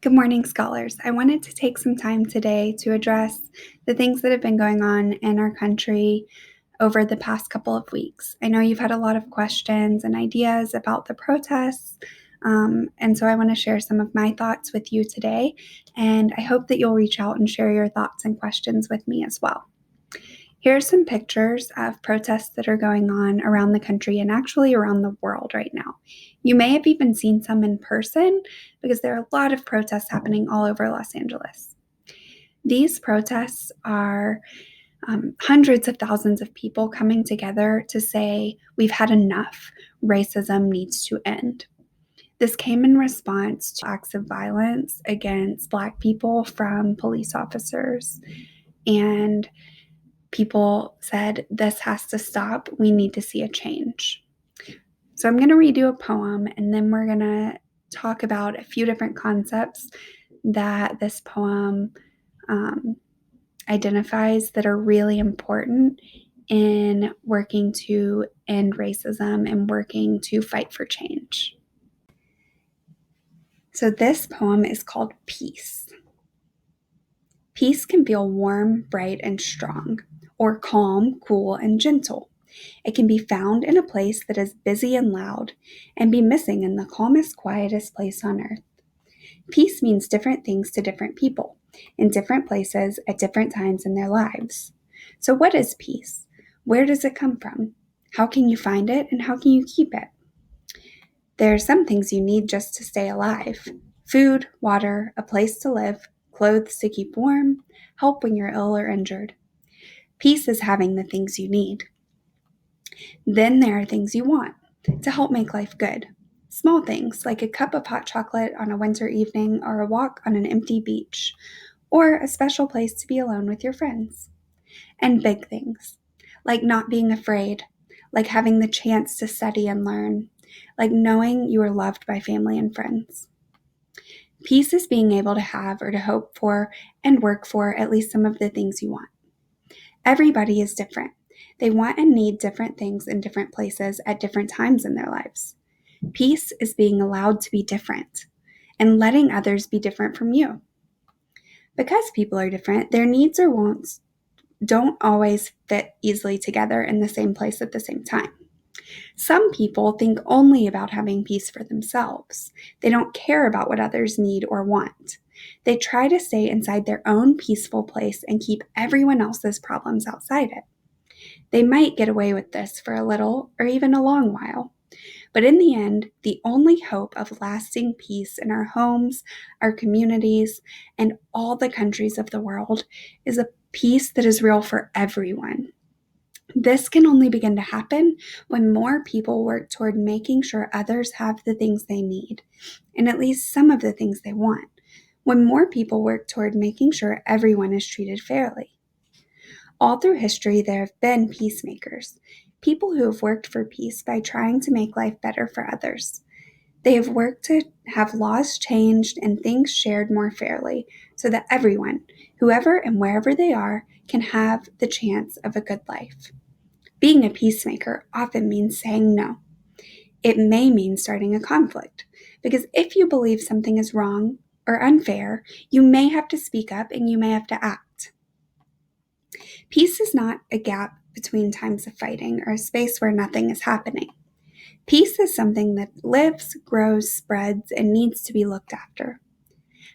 Good morning, scholars. I wanted to take some time today to address the things that have been going on in our country over the past couple of weeks. I know you've had a lot of questions and ideas about the protests, and so I want to share some of my thoughts with you today, and I hope that you'll reach out and share your thoughts and questions with me as well. Here are some pictures of protests that are going on around the country and actually around the world right now. You may have even seen some in person because there are a lot of protests happening all over Los Angeles. These protests are hundreds of thousands of people coming together to say, we've had enough. Racism needs to end. This came in response to acts of violence against Black people from police officers, and people said, this has to stop. We need to see a change. So I'm going to read you a poem, and then we're going to talk about a few different concepts that this poem identifies that are really important in working to end racism and working to fight for change. So this poem is called Peace. Peace can feel warm, bright, and strong, or calm, cool, and gentle. It can be found in a place that is busy and loud, and be missing in the calmest, quietest place on earth. Peace means different things to different people, in different places, at different times in their lives. So what is peace? Where does it come from? How can you find it, and how can you keep it? There are some things you need just to stay alive: food, water, a place to live, clothes to keep warm, help when you're ill or injured. Peace is having the things you need. Then there are things you want to help make life good. Small things like a cup of hot chocolate on a winter evening, or a walk on an empty beach, or a special place to be alone with your friends. And big things like not being afraid, like having the chance to study and learn, like knowing you are loved by family and friends. Peace is being able to have or to hope for and work for at least some of the things you want. Everybody is different. They want and need different things in different places at different times in their lives. Peace is being allowed to be different and letting others be different from you. Because people are different, their needs or wants don't always fit easily together in the same place at the same time. Some people think only about having peace for themselves. They don't care about what others need or want. They try to stay inside their own peaceful place and keep everyone else's problems outside it. They might get away with this for a little or even a long while. But in the end, the only hope of lasting peace in our homes, our communities, and all the countries of the world is a peace that is real for everyone. This can only begin to happen when more people work toward making sure others have the things they need, and at least some of the things they want. When more people work toward making sure everyone is treated fairly. All through history, there have been peacemakers, people who have worked for peace by trying to make life better for others. They have worked to have laws changed and things shared more fairly so that everyone, whoever and wherever they are, can have the chance of a good life. Being a peacemaker often means saying no. It may mean starting a conflict, because if you believe something is wrong or unfair, you may have to speak up and you may have to act. Peace is not a gap between times of fighting or a space where nothing is happening. Peace is something that lives, grows, spreads, and needs to be looked after.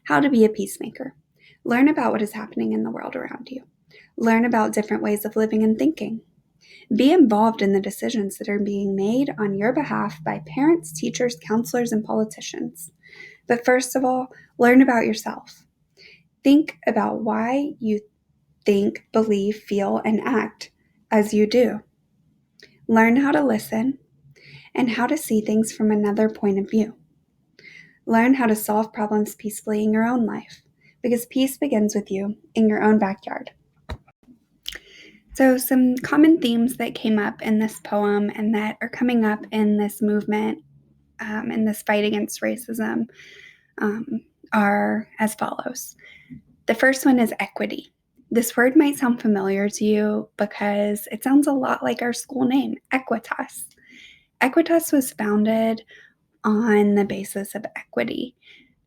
How to be a peacemaker. Learn about what is happening in the world around you. Learn about different ways of living and thinking. Be involved in the decisions that are being made on your behalf by parents, teachers, counselors, and politicians. But first of all, learn about yourself. Think about why you think, believe, feel, and act as you do. Learn how to listen and how to see things from another point of view. Learn how to solve problems peacefully in your own life, because peace begins with you in your own backyard. So some common themes that came up in this poem and that are coming up in this movement, in this fight against racism, are as follows. The first one is equity. This word might sound familiar to you because it sounds a lot like our school name, Equitas. Equitas was founded on the basis of equity.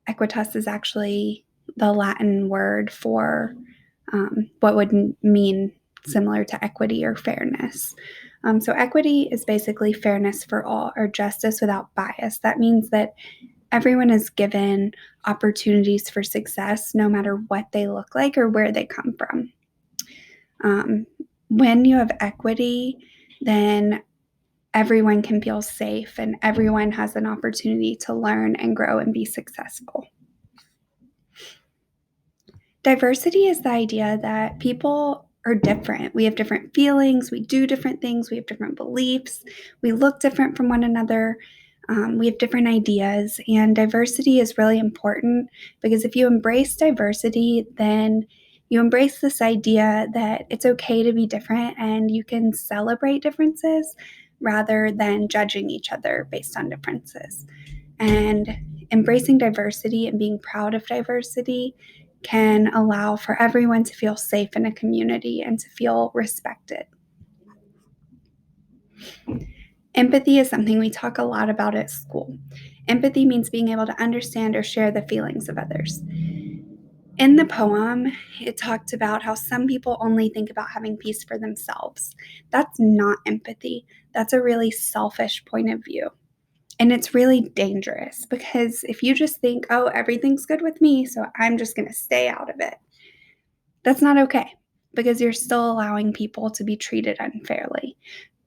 equitas is actually the Latin word for what would mean similar to equity or fairness. So equity is basically fairness for all, or justice without bias. That means that everyone is given opportunities for success no matter what they look like or where they come from. When you have equity, then everyone can feel safe and everyone has an opportunity to learn and grow and be successful. Diversity is the idea that people are different. We have different feelings, we do different things, we have different beliefs, we look different from one another, we have different ideas, and diversity is really important because if you embrace diversity, then you embrace this idea that it's okay to be different and you can celebrate differences rather than judging each other based on differences. And embracing diversity and being proud of diversity can allow for everyone to feel safe in a community and to feel respected. Empathy is something we talk a lot about at school. Empathy means being able to understand or share the feelings of others. In the poem, it talked about how some people only think about having peace for themselves. That's not empathy. That's a really selfish point of view. And it's really dangerous because if you just think, oh, everything's good with me, so I'm just going to stay out of it, that's not okay because you're still allowing people to be treated unfairly.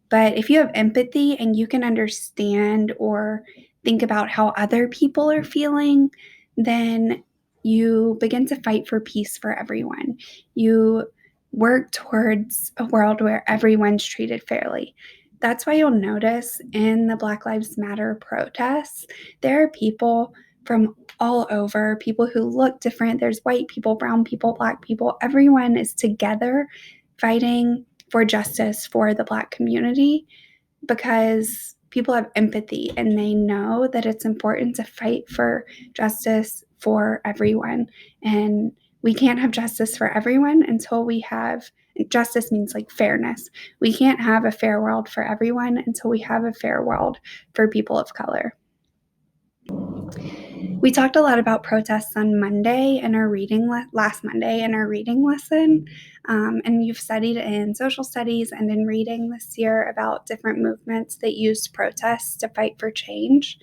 But if you have empathy and you can understand or think about how other people are feeling, then you begin to fight for peace for everyone. You work towards a world where everyone's treated fairly. That's why you'll notice in the Black Lives Matter protests, there are people from all over, people who look different. There's white people, brown people, Black people. Everyone is together fighting for justice for the Black community because people have empathy and they know that it's important to fight for justice for everyone. And we can't have justice for everyone until we have justice means like fairness. We can't have a fair world for everyone until we have a fair world for people of color. We talked a lot about protests on Monday in our last Monday in our reading lesson, and you've studied in social studies and in reading this year about different movements that used protests to fight for change.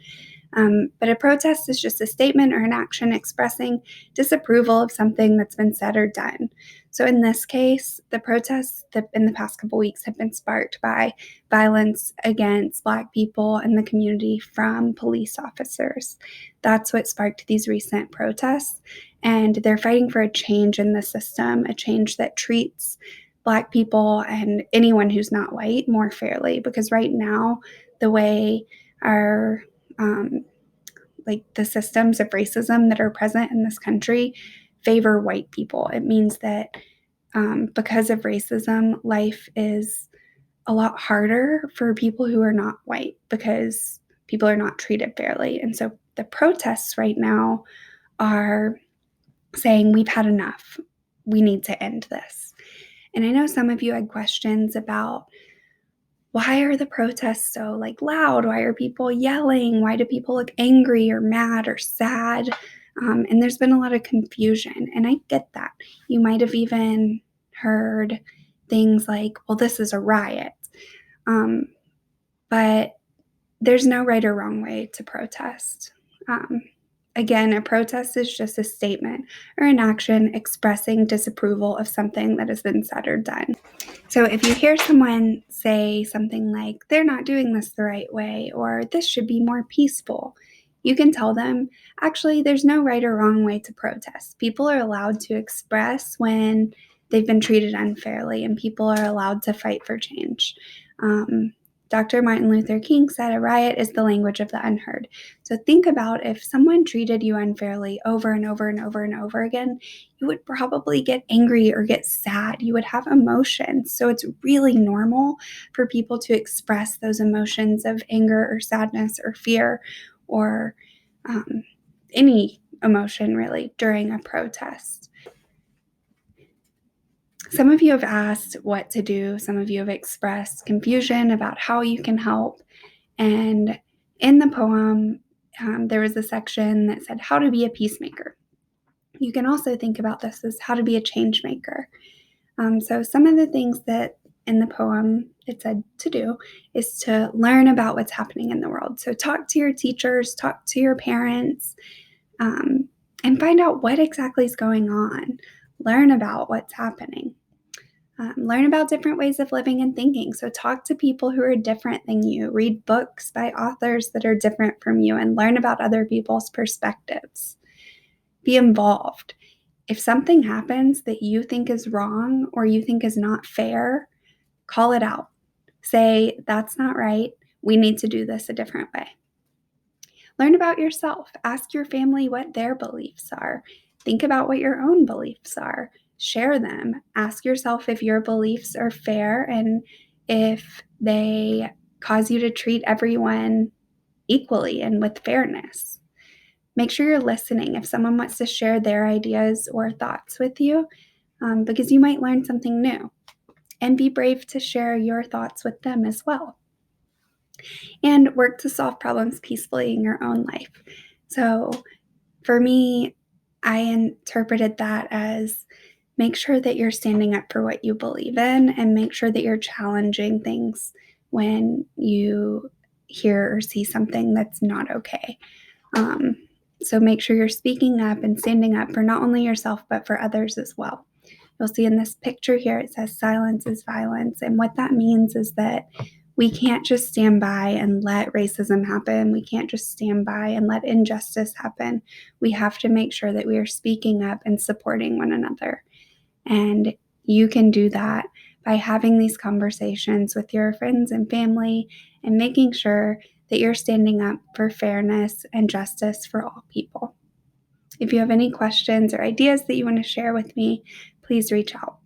But a protest is just a statement or an action expressing disapproval of something that's been said or done. So in this case, the protests that in the past couple weeks have been sparked by violence against Black people in the community from police officers. That's what sparked these recent protests. And they're fighting for a change in the system, a change that treats Black people and anyone who's not white more fairly. Because right now, the way our like the systems of racism that are present in this country favor white people. It means that because of racism, life is a lot harder for people who are not white because people are not treated fairly. And so the protests right now are saying, we've had enough. We need to end this. And I know some of you had questions about why are the protests so loud? Why are people yelling? Why do people look angry or mad or sad? And there's been a lot of confusion, and I get that. You might have even heard things like, well, this is a riot. But there's no right or wrong way to protest. Again, a protest is just a statement or an action expressing disapproval of something that has been said or done. So if you hear someone say something like, they're not doing this the right way, or this should be more peaceful, you can tell them, actually, there's no right or wrong way to protest. People are allowed to express when they've been treated unfairly, and people are allowed to fight for change. Dr. Martin Luther King said a riot is the language of the unheard. So think about if someone treated you unfairly over and over and over and over again, you would probably get angry or get sad. You would have emotions. So it's really normal for people to express those emotions of anger or sadness or fear or any emotion really during a protest. Some of you have asked what to do. Some of you have expressed confusion about how you can help. And in the poem, there was a section that said how to be a peacemaker. You can also think about this as how to be a change maker. So some of the things that in the poem it said to do is to learn about what's happening in the world. So talk to your teachers, talk to your parents, and find out what exactly is going on. Learn about what's happening. Learn about different ways of living and thinking. So talk to people who are different than you. Read books by authors that are different from you and learn about other people's perspectives. Be involved. If something happens that you think is wrong or you think is not fair, call it out. Say, that's not right. We need to do this a different way. Learn about yourself. Ask your family what their beliefs are. Think about what your own beliefs are. Share them. Ask yourself if your beliefs are fair and if they cause you to treat everyone equally and with fairness. Make sure you're listening if someone wants to share their ideas or thoughts with you, because you might learn something new. And be brave to share your thoughts with them as well. And work to solve problems peacefully in your own life. So for me, I interpreted that as make sure that you're standing up for what you believe in and make sure that you're challenging things when you hear or see something that's not okay. So make sure you're speaking up and standing up for not only yourself, but for others as well. You'll see in this picture here, it says silence is violence. And what that means is that we can't just stand by and let racism happen. We can't just stand by and let injustice happen. We have to make sure that we are speaking up and supporting one another. And you can do that by having these conversations with your friends and family and making sure that you're standing up for fairness and justice for all people. If you have any questions or ideas that you want to share with me, please reach out.